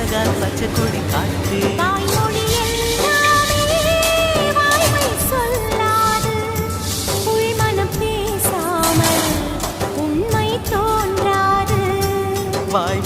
அழகான பச்சை கொடி காட்டு. தாய்மொழி எல்லாமே வாய்மை சொல்லாது, உள்மனம் பேசாமல் உண்மை தோன்றாது. வாய்